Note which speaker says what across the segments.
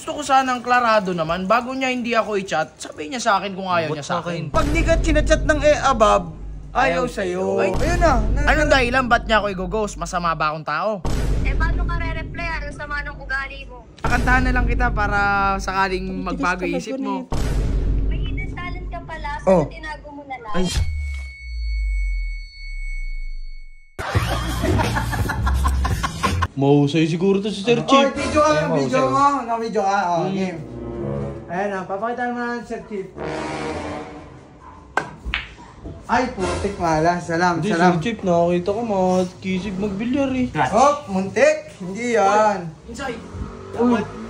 Speaker 1: gusto ko sanang klarado naman, bago niya hindi ako i-chat, sabihin niya sa akin kung ayaw niya sa akin.
Speaker 2: Pag di ka chinachat ng above, ayaw sa'yo. Ayun na.
Speaker 1: Anong dahilan? Ba't niya ako i-ghost? Masama ba akong tao?
Speaker 3: Paano ka re-reply? Anong sama ng ugali mo?
Speaker 1: Kakantahan na lang kita para sakaling magbago isip mo.
Speaker 3: May hidden talent ka pala, so tinago mo na lang.
Speaker 2: Ay.
Speaker 4: Mahusay siguro to si Sir Chief.
Speaker 2: Video ka, video mo. Na-video ka, game. Ayan na, papakita naman natin Sir Chief. Ay, putik mala. Salam,
Speaker 4: Hindi,
Speaker 2: salam.
Speaker 4: Sir Chief, nakakita ko makikisig magbilyar eh.
Speaker 2: Oh, muntik. Hindi yan.
Speaker 1: Inside.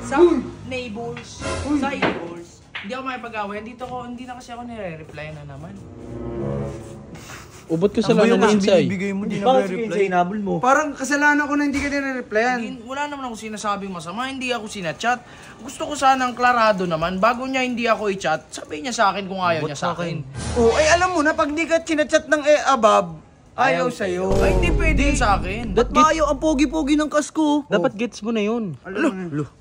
Speaker 1: Sa neighbors. Sa neighbors. Hindi ako makipag-away. Hindi na kasi ako nire-reply na naman.
Speaker 4: Ubot ko sa lana ni Insay.
Speaker 2: mo, di
Speaker 5: Bakit si Insay inabol mo?
Speaker 2: Parang kasalanan ko na hindi ka nire-replyan.
Speaker 1: Wala naman ako sinasabing masama, hindi ako sinachat. Gusto ko sanang klarado naman, bago niya hindi ako i-chat, sabihin niya sa akin kung ayaw niya sa akin.
Speaker 2: Oh, ay alam mo na, pag di ka chinachat ng above, ayaw sa'yo.
Speaker 1: Ay, hindi pwede yun sa akin.
Speaker 5: Ba't maayaw ang pogi-pogi ng kasko?
Speaker 4: Dapat gets mo na yun.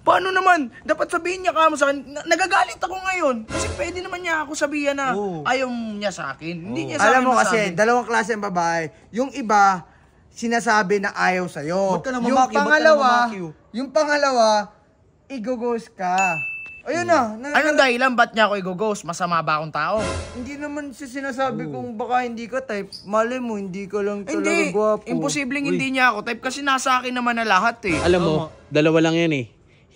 Speaker 1: Paano naman? Dapat sabihin niya kamo sa akin, nagagalit ako ngayon. Kasi pwede naman niya ako sabihin na ayaw niya sa akin. Hindi niya sa akin
Speaker 2: Alam mo
Speaker 1: masabi.
Speaker 2: kasi, dalawang klase ng babae. Yung iba, sinasabi na ayaw sa'yo.
Speaker 5: Ba't ka naman
Speaker 2: Yung
Speaker 5: makyo? Ba't ka
Speaker 2: pangalawa,
Speaker 5: naman makyo?
Speaker 2: yung pangalawa, i-ghost ka. Ayun na.
Speaker 1: Anong dahilan? Ba't niya ako i-ghost? Masama ba akong tao?
Speaker 2: Hindi naman siya sinasabi kung baka hindi ka type. Malay mo, hindi ka lang talaga
Speaker 1: Hindi.
Speaker 2: gwapo.
Speaker 1: Imposibleng hindi niya ako type kasi nasa akin naman na lahat eh.
Speaker 4: Alam mo, dalawa lang yan eh.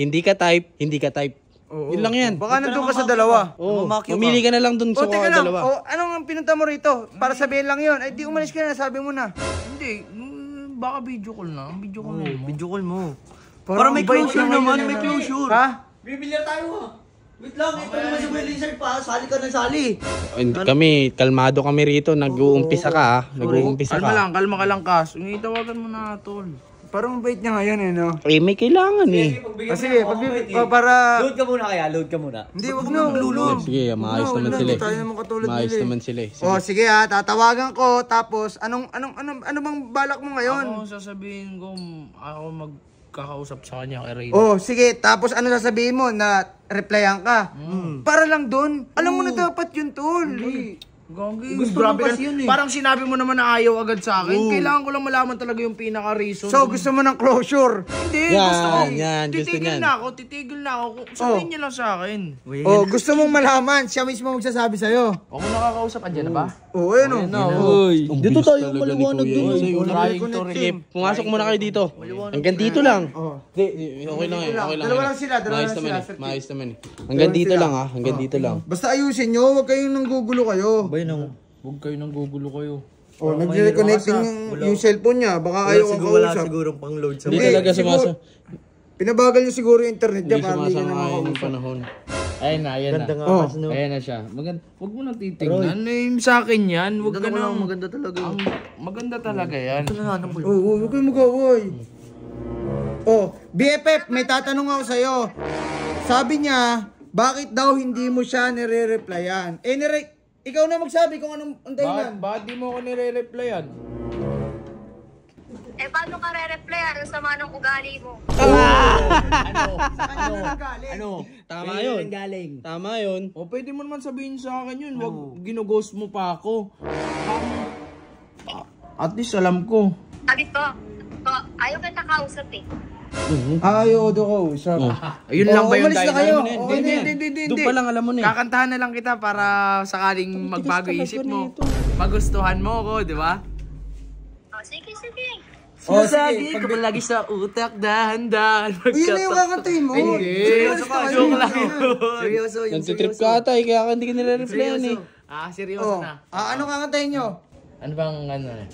Speaker 4: Hindi ka type, hindi ka type. Yun lang yan.
Speaker 2: Baka nandun ka sa dalawa.
Speaker 4: Oo, mamili ka na lang dun sa
Speaker 2: Teka lang.
Speaker 4: dalawa.
Speaker 2: Anong pinunta mo rito? Para sabihin lang yun. Ay, di umalis ka na, sabi mo na.
Speaker 1: Hindi. Baka video call na. Video call na.
Speaker 5: Video call mo.
Speaker 2: Para
Speaker 5: may closure naman, may closure.
Speaker 2: Ha?
Speaker 5: Bibilyar tayo ha. Wait lang, ito naman si Will Lizard pa. Sali ka ng sali.
Speaker 4: Kami, kalmado kami rito. Nag-uumpisa ka ha. Nag-uumpisa
Speaker 1: Kalma
Speaker 4: ka.
Speaker 1: lang, kalma ka lang, Kas. Tawagan mo na, tol.
Speaker 2: Parang bait niya ngayon eh, no?
Speaker 4: Eh, may kailangan eh.
Speaker 2: Sige, para...
Speaker 5: Load ka muna kaya, load ka muna.
Speaker 2: Hindi, wag na, maglulog.
Speaker 4: Sige, maayos naman sila eh.
Speaker 2: Tayo naman katulad
Speaker 4: Maayos
Speaker 2: nila eh.
Speaker 4: naman sila eh.
Speaker 2: Oh, sige ha, tatawagan ko. Tapos, ano bang balak mo ngayon?
Speaker 1: Ako sasabihin ko, ako magkakausap sa kanya kay Reyna.
Speaker 2: Oh, sige. Tapos ano sasabihin mo na replyan ka? Para lang doon. Alam mo na dapat yun, tol.
Speaker 1: Gagi,
Speaker 5: Gusto
Speaker 1: grabe
Speaker 5: mo kasi
Speaker 1: ka.
Speaker 5: yun eh.
Speaker 1: Parang sinabi mo naman na ayaw agad sa akin. Kailangan ko lang malaman talaga yung pinaka-reason.
Speaker 2: So, gusto mo ng closure?
Speaker 1: Hindi, gusto ko.
Speaker 4: Gusto
Speaker 1: Titigil
Speaker 4: niyan.
Speaker 1: titigil na ako. Sabihin niya lang sa akin.
Speaker 2: Oh, gusto mong malaman. Siya mismo magsasabi sa'yo.
Speaker 1: Ako nakakausap, andyan na ba?
Speaker 2: Oh, ayun oh.
Speaker 4: Uy,
Speaker 5: Dito tayo maliwanag dun.
Speaker 4: Sige, pumasok muna kayo dito. Hanggang dito lang. Okay lang eh. Okay lang.
Speaker 2: Dalawa lang sila, dalawa
Speaker 4: Maayos
Speaker 2: lang
Speaker 4: naman
Speaker 2: sila,
Speaker 4: eh.
Speaker 2: Sir Chief.
Speaker 4: Maayos naman eh. Hanggang dito lang ha. Hanggang dito lang.
Speaker 2: Basta ayusin nyo. Huwag kayong nanggugulo kayo.
Speaker 5: Bay nang...
Speaker 1: Huwag kayo nang gugulo kayo.
Speaker 2: Oh, nag-reconnecting yung cellphone niya. Baka ayaw kang
Speaker 5: Wala
Speaker 2: kausap.
Speaker 5: sigurong pang load sa
Speaker 4: Hindi talaga sumasa.
Speaker 2: Pinabagal niyo siguro yung internet
Speaker 4: Hindi
Speaker 2: niya para hindi ka na
Speaker 4: sumasang yung
Speaker 2: makausap.
Speaker 4: panahon.
Speaker 1: Ayun na, ayun
Speaker 5: Ganda
Speaker 1: na.
Speaker 5: nga
Speaker 2: Oh.
Speaker 5: kasi no.
Speaker 1: Ayan na siya. Huwag mo nang titignan. Sa akin yan. Huwag ka
Speaker 5: Ganda
Speaker 1: nang...
Speaker 5: maganda talaga.
Speaker 1: Maganda talaga yan.
Speaker 5: Ito na hanap mo.
Speaker 2: Oo, huwag kayong mag-away. Oh, BFF, may tatanong ako sa'yo. Sabi niya, bakit daw hindi mo siya nire-replyan? Ikaw na magsabi kung anong ang dahilan.
Speaker 1: Bakit di mo ako nire-replyan?
Speaker 3: Paano ka re-reply? Anong sama ng ugali mo?
Speaker 5: Ano?
Speaker 4: Tama yun.
Speaker 5: Galing.
Speaker 4: Tama yun.
Speaker 1: O pwede mo naman sabihin sa akin yun. Huwag ginughost mo pa ako. At least alam ko.
Speaker 3: Sabi ko, ayaw ka nakausap eh.
Speaker 2: Ayaw daw ko.
Speaker 1: Ayun lang ba yung
Speaker 2: umalis na kayo.
Speaker 1: dahilan?
Speaker 2: Oh,
Speaker 1: Hindi.
Speaker 4: Doon pa lang alam mo na eh.
Speaker 1: Kakantahan na lang kita para sakaling magbago isip mo. Magustuhan mo ako, di ba?
Speaker 3: Oh, sige.
Speaker 2: Oh,
Speaker 1: Sige,
Speaker 2: sige.
Speaker 1: kapag lagi sa utak, dahan-dahan.
Speaker 2: Yun na yung kakantahin mo.
Speaker 1: Hindi.
Speaker 2: Seryoso ka.
Speaker 1: Joke lang yun.
Speaker 5: Seryoso yun.
Speaker 4: Nagtitrip ka ata eh, kaya hindi ka nire-replyan eh.
Speaker 1: Seryoso
Speaker 2: Oh,
Speaker 1: na.
Speaker 2: ano kakantahin nyo?
Speaker 1: Ano bang ano eh?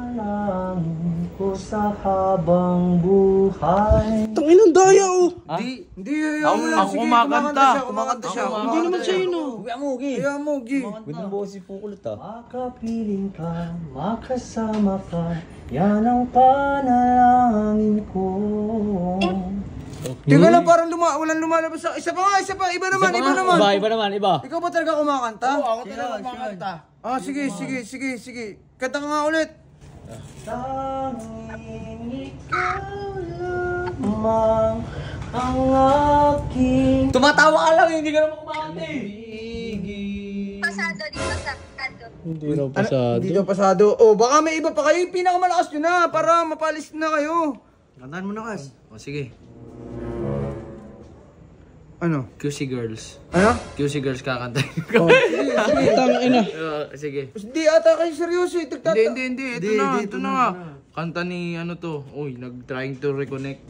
Speaker 5: Panalangin ko sa habang buhay.
Speaker 4: Tangin ang daya oh.
Speaker 2: Hindi, ayaw mo lang.
Speaker 1: Ako
Speaker 2: Sige,
Speaker 1: kumakanta.
Speaker 2: kumakanta siya.
Speaker 4: Hindi naman siya yun oh.
Speaker 5: Huwag mo, Gi.
Speaker 2: Ayaw mo, Gi.
Speaker 5: Ganda mo si Pukulot ah. Makapiling ka, makasama ka, yan ang panalangin ko.
Speaker 2: Tingnan lang, parang walang lumalabas sa... Isa pa, iba naman.
Speaker 5: Iba naman.
Speaker 2: Ikaw ba talaga kumakanta?
Speaker 1: Ako talaga kumakanta.
Speaker 2: Sige. Kanta ka nga ulit.
Speaker 5: Tanging ikaw lamang ang aking...
Speaker 2: Tumatawa ka lang, hindi ka naman kumakante.
Speaker 3: Pasado, di pasado.
Speaker 4: Hindi raw pasado.
Speaker 2: Hindi daw pasado. Oh, baka may iba pa kayo. Yung pinakamalakas nyo na para mapalis na kayo.
Speaker 5: Kantahan mo na, Kas.
Speaker 1: O sige,
Speaker 2: Ano?
Speaker 1: QC Girls.
Speaker 2: Ano?
Speaker 1: QC Girls kakantahin.
Speaker 2: Oh, sige, sige.
Speaker 4: Tangina.
Speaker 1: Sige.
Speaker 2: Hindi ata kayo seryoso eh.
Speaker 1: Hindi. Ito na nga. Kanta ni ano to. Uy, nag-trying to reconnect.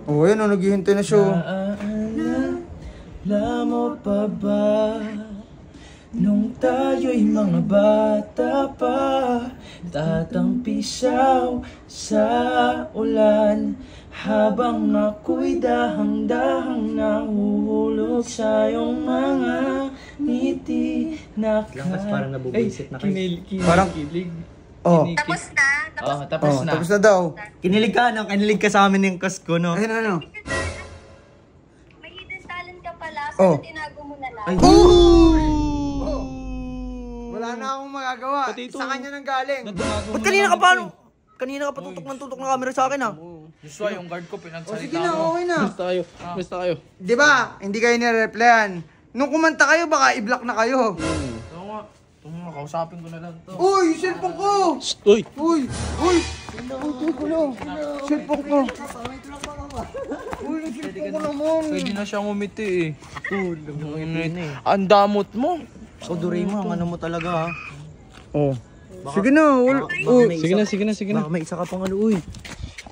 Speaker 2: Oh, yan o, naghihintay na siya.
Speaker 5: Alam mo pa ba nung tayo'y mga bata pa, tatampisaw sa ulan, habang ako'y dahang-dahang nahuhulog sa iyong mga ngiti na
Speaker 6: Parang nabubisit na kayo.
Speaker 2: Parang, oh,
Speaker 3: Tapos na.
Speaker 1: Tapos na.
Speaker 2: tapos na daw.
Speaker 6: Kinilig ka sa amin yung kas ko, no?
Speaker 2: Ayun, ano?
Speaker 3: May hidden talent ka pala,
Speaker 2: Oh.
Speaker 3: so tinago mo na lang.
Speaker 2: Wala na akong magagawa. Sa kanya nang galing.
Speaker 5: Ba't kanina ka paano? Kanina ka pa tutok ng camera sa akin, ha?
Speaker 1: Joshua, yung guard ko,
Speaker 2: Sige
Speaker 1: pinagsalita
Speaker 2: na,
Speaker 1: mo.
Speaker 2: okay na.
Speaker 4: Basta kayo.
Speaker 2: Di ba? Hindi kayo nireplyan. Nung kumanta kayo, baka i-block na kayo.
Speaker 1: Ito nga, kausapin ko na lang to.
Speaker 2: Uy, yung cellphone ko!
Speaker 4: Uy!
Speaker 2: Uy! Uy! Uy, ko lang. Cellphone ko. Uy, yung cellphone ko naman.
Speaker 1: Pwede na siyang umiti eh. Ang damot mo.
Speaker 6: O, Doraemon, ang ano mo talaga, ha?
Speaker 2: Oh. Sige na. Oh.
Speaker 4: Sige na.
Speaker 6: Baka may isa ka pang ano, uy.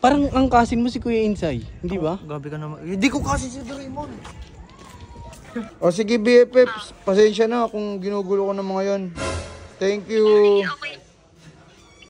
Speaker 4: Parang angkasin mo si Kuya Insay, hindi ba?
Speaker 6: Gabi ka naman. Hindi ko kasi si Doraemon.
Speaker 2: O sige, BFFs. Pasensya na kung ginugulo ko ng mga yon. Thank you.
Speaker 3: Okay